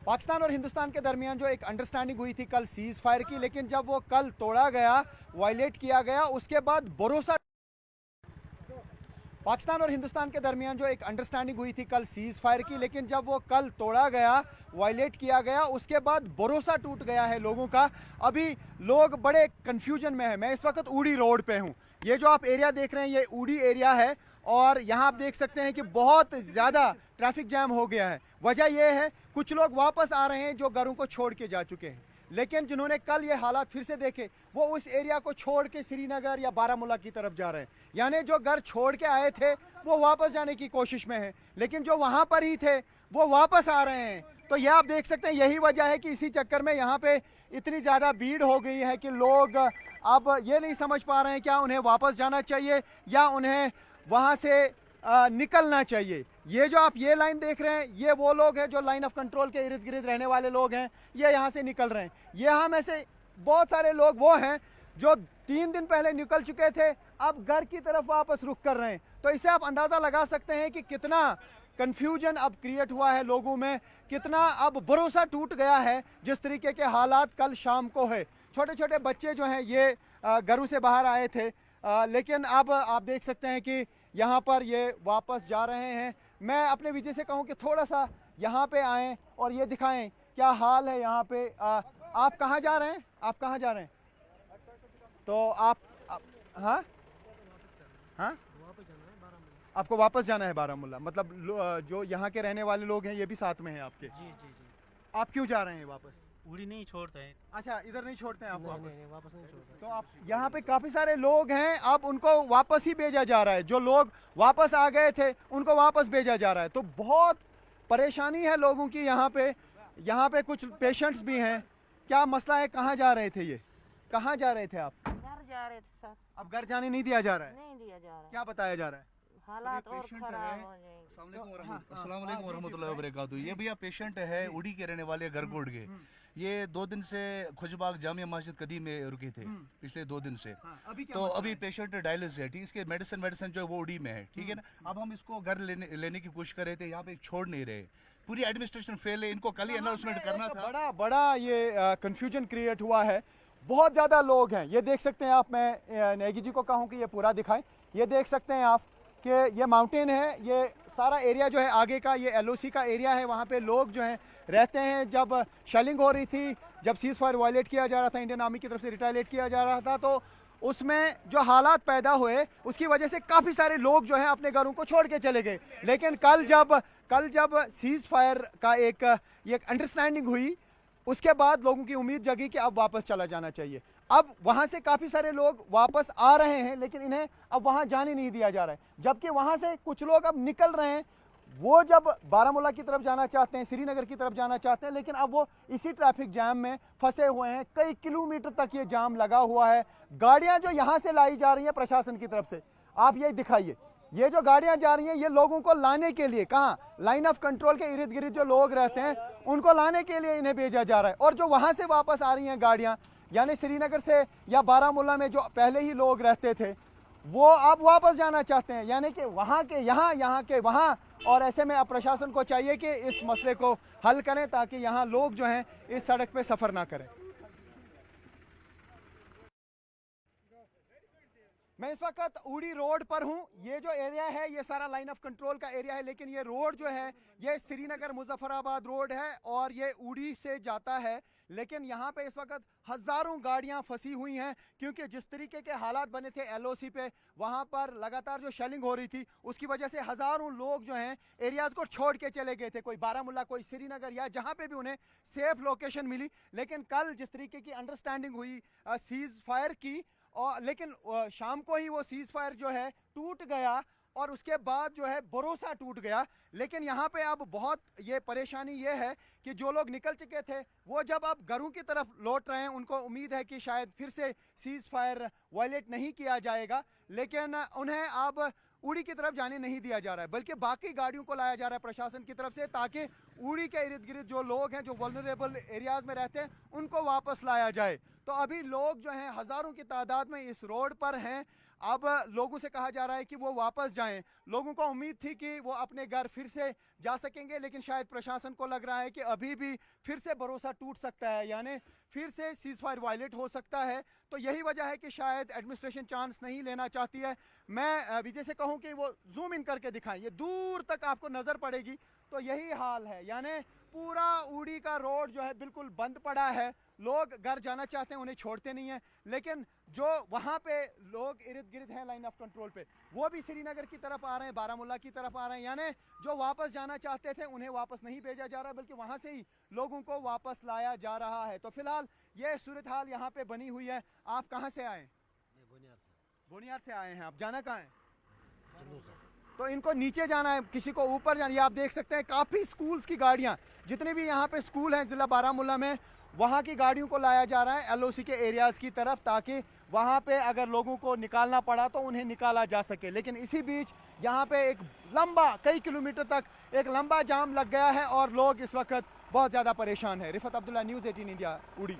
पाकिस्तान और हिंदुस्तान के दरमियान जो एक अंडरस्टैंडिंग हुई थी कल सीज फायर की, लेकिन जब वो कल तोड़ा गया, वायलेट किया गया, उसके बाद भरोसा पाकिस्तान और हिंदुस्तान के दरमियान जो एक अंडरस्टैंडिंग हुई थी कल सीज फायर की, लेकिन जब वो कल तोड़ा गया, वायलेट किया गया, उसके बाद भरोसा टूट गया है लोगों का। अभी लोग बड़े कंफ्यूजन में है। मैं इस वक्त ऊड़ी रोड पे हूँ। ये जो आप एरिया देख रहे हैं ये ऊड़ी एरिया है और यहाँ आप देख सकते हैं कि बहुत ज़्यादा ट्रैफिक जैम हो गया है। वजह यह है कुछ लोग वापस आ रहे हैं जो घरों को छोड़ के जा चुके हैं, लेकिन जिन्होंने कल ये हालात फिर से देखे वो उस एरिया को छोड़ के श्रीनगर या बारामूला की तरफ जा रहे हैं। यानी जो घर छोड़ के आए थे वो वापस जाने की कोशिश में हैं, लेकिन जो वहाँ पर ही थे वो वापस आ रहे हैं। तो ये आप देख सकते हैं, यही वजह है कि इसी चक्कर में यहाँ पे इतनी ज़्यादा भीड़ हो गई है कि लोग अब ये नहीं समझ पा रहे हैं क्या उन्हें वापस जाना चाहिए या उन्हें वहाँ से निकलना चाहिए। ये जो आप ये लाइन देख रहे हैं ये वो लोग हैं जो लाइन ऑफ कंट्रोल के इर्द गिर्द रहने वाले लोग हैं, ये यहाँ से निकल रहे हैं। यहाँ में से बहुत सारे लोग वो हैं जो 3 दिन पहले निकल चुके थे, अब घर की तरफ वापस रुख कर रहे हैं। तो इससे आप अंदाज़ा लगा सकते हैं कि कितना कन्फ्यूजन अब क्रिएट हुआ है लोगों में, कितना अब भरोसा टूट गया है जिस तरीके के हालात कल शाम को है। छोटे छोटे बच्चे जो हैं ये घरों से बाहर आए थे, लेकिन अब आप देख सकते हैं कि यहाँ पर ये वापस जा रहे हैं। मैं अपने विजय से कहूँ कि थोड़ा सा यहाँ पे आएँ और ये दिखाएं क्या हाल है यहाँ पे। आप कहाँ जा रहे हैं? आप कहाँ जा रहे हैं? तो आप हाँ हाँ आपको वापस जाना है बारामूला? मतलब जो यहाँ के रहने वाले लोग हैं ये भी साथ में हैं आपके? जी जी जी। आप क्यों जा रहे हैं वापस? उड़ी नहीं छोड़ते हैं। अच्छा, इधर नहीं छोड़ते हैं आप वापस? नहीं, वापस नहीं छोड़ते। तो आप यहाँ पे काफ़ी सारे लोग हैं, अब उनको वापस ही भेजा जा रहा है। जो लोग वापस आ गए थे उनको वापस भेजा जा रहा है। तो बहुत परेशानी है लोगों की यहाँ पे। यहाँ पे कुछ पेशेंट्स भी हैं। क्या मसला है? कहाँ जा रहे थे? ये कहाँ जा रहे थे आप? घर जा रहे थे सर। अब घर जाने नहीं दिया जा रहा है? नहीं दिया जा रहा है। क्या बताया जा रहा है? हालात और खराब हो जाएंगे। अस्सलाम वालेकुम वरहमतुल्लाहि वबरकातुहू। ये भैया पेशेंट है उड़ी के रहने वाले गरगोड़ के। ये 2 दिन से खुशबाग जामिया मस्जिद कदीम में रुके थे पिछले 2 दिन से। तो अभी पेशेंट डायलिसिस है, ठीक। इसके मेडिसिन जो है वो उड़ी में है, ठीक है ना। अब हम इसको घर लेने की कोशिश कर रहे थे, यहाँ पे छोड़ नहीं रहे। पूरी एडमिनिस्ट्रेशन फेल है, इनको कल ही अनाउंसमेंट करना था। बड़ा ये कंफ्यूजन क्रिएट हुआ है। बहुत ज़्यादा लोग हैं, ये देख सकते हैं आप। मैं नेगी जी को कहूँ कि ये पूरा दिखाएं। ये देख सकते हैं आप कि ये माउंटेन है, ये सारा एरिया जो है आगे का ये LOC का एरिया है। वहाँ पे लोग जो हैं रहते हैं। जब शेलिंग हो रही थी, जब सीज फायर वायलेट किया जा रहा था, इंडियन आर्मी की तरफ से रिटालिएट किया जा रहा था, तो उसमें जो हालात पैदा हुए उसकी वजह से काफ़ी सारे लोग जो हैं अपने घरों को छोड़ के चले गए। लेकिन कल जब सीज फायर का एक अंडरस्टैंडिंग हुई, उसके बाद लोगों की उम्मीद जगी कि अब वापस चला जाना चाहिए। अब वहाँ से काफ़ी सारे लोग वापस आ रहे हैं, लेकिन इन्हें अब वहाँ जाने नहीं दिया जा रहा है। जबकि वहाँ से कुछ लोग अब निकल रहे हैं, वो जब बारामूला की तरफ जाना चाहते हैं, श्रीनगर की तरफ जाना चाहते हैं, लेकिन अब वो इसी ट्रैफिक जाम में फंसे हुए हैं। कई किलोमीटर तक ये जाम लगा हुआ है। गाड़ियाँ जो यहाँ से लाई जा रही हैं प्रशासन की तरफ से, आप ये दिखाइए, ये जो गाड़ियां जा रही हैं ये लोगों को लाने के लिए, कहाँ? लाइन ऑफ कंट्रोल के इर्द गिर्द जो लोग रहते हैं उनको लाने के लिए इन्हें भेजा जा रहा है। और जो वहाँ से वापस आ रही हैं गाड़ियाँ, यानी श्रीनगर से या बारामूला में जो पहले ही लोग रहते थे, वो अब वापस जाना चाहते हैं, यानी कि वहाँ के यहाँ, यहाँ के वहाँ। और ऐसे में अब प्रशासन को चाहिए कि इस मसले को हल करें ताकि यहाँ लोग जो हैं इस सड़क पर सफ़र ना करें। मैं इस वक्त ऊड़ी रोड पर हूँ। ये जो एरिया है ये सारा लाइन ऑफ कंट्रोल का एरिया है, लेकिन ये रोड जो है ये श्रीनगर मुजफ्फराबाद रोड है और ये ऊड़ी से जाता है। लेकिन यहाँ पे इस वक्त हज़ारों गाड़ियाँ फंसी हुई हैं, क्योंकि जिस तरीके के हालात बने थे LOC पे, वहाँ पर लगातार जो शेलिंग हो रही थी उसकी वजह से हज़ारों लोग जो हैं एरियाज़ को छोड़ के चले गए थे। कोई बारामूला, कोई श्रीनगर, या जहाँ पे भी उन्हें सेफ लोकेशन मिली। लेकिन कल जिस तरीके की अंडरस्टैंडिंग हुई सीज़ फायर की, और लेकिन शाम को ही वो सीज फायर जो है टूट गया और उसके बाद जो है भरोसा टूट गया। लेकिन यहाँ पे अब बहुत ये परेशानी ये है कि जो लोग निकल चुके थे वो जब अब घरों की तरफ लौट रहे हैं, उनको उम्मीद है कि शायद फिर से सीज फायर वायलेट नहीं किया जाएगा, लेकिन उन्हें अब उड़ी की तरफ जाने नहीं दिया जा रहा है, बल्कि बाकी गाड़ियों को लाया जा रहा है प्रशासन की तरफ से, ताकि उड़ी के इर्द गिर्द जो लोग हैं, जो वल्नरेबल एरियाज़ में रहते हैं, उनको वापस लाया जाए। तो अभी लोग जो हैं हज़ारों की तादाद में इस रोड पर हैं। अब लोगों से कहा जा रहा है कि वो वापस जाएं। लोगों को उम्मीद थी कि वो अपने घर फिर से जा सकेंगे, लेकिन शायद प्रशासन को लग रहा है कि अभी भी फिर से भरोसा टूट सकता है, यानी फिर से सीज फायर वायलेट हो सकता है। तो यही वजह है कि शायद एडमिनिस्ट्रेशन चांस नहीं लेना चाहती है। मैं विजय से कहूं कि वो जूम इन करके दिखाएं, ये दूर तक आपको नज़र पड़ेगी, तो यही हाल है, यानी पूरा उड़ी का रोड जो है बिल्कुल बंद पड़ा है। लोग घर जाना चाहते हैं, उन्हें छोड़ते नहीं हैं, लेकिन जो वहाँ पे लोग इर्द गिर्द हैं लाइन ऑफ कंट्रोल पे, वो भी श्रीनगर की तरफ आ रहे हैं, बारामूला की तरफ आ रहे हैं, यानी जो वापस जाना चाहते थे उन्हें वापस नहीं भेजा जा रहा, बल्कि वहाँ से ही लोगों को वापस लाया जा रहा है। तो फिलहाल ये सूरत हाल यहाँ पे बनी हुई है। आप कहाँ से आए? बोनियार से आए हैं। आप जाना कहाँ है? तो इनको नीचे जाना है, किसी को ऊपर जाना है। आप देख सकते हैं काफ़ी स्कूल्स की गाड़ियाँ, जितने भी यहाँ पे स्कूल हैं ज़िला बारामूला में, वहाँ की गाड़ियों को लाया जा रहा है LOC के एरियाज़ की तरफ, ताकि वहाँ पे अगर लोगों को निकालना पड़ा तो उन्हें निकाला जा सके। लेकिन इसी बीच यहाँ पे एक लंबा, कई किलोमीटर तक एक लंबा जाम लग गया है और लोग इस वक्त बहुत ज़्यादा परेशान हैं। रिफत अब्दुल्ला, न्यूज़ 18 इंडिया, उड़ी।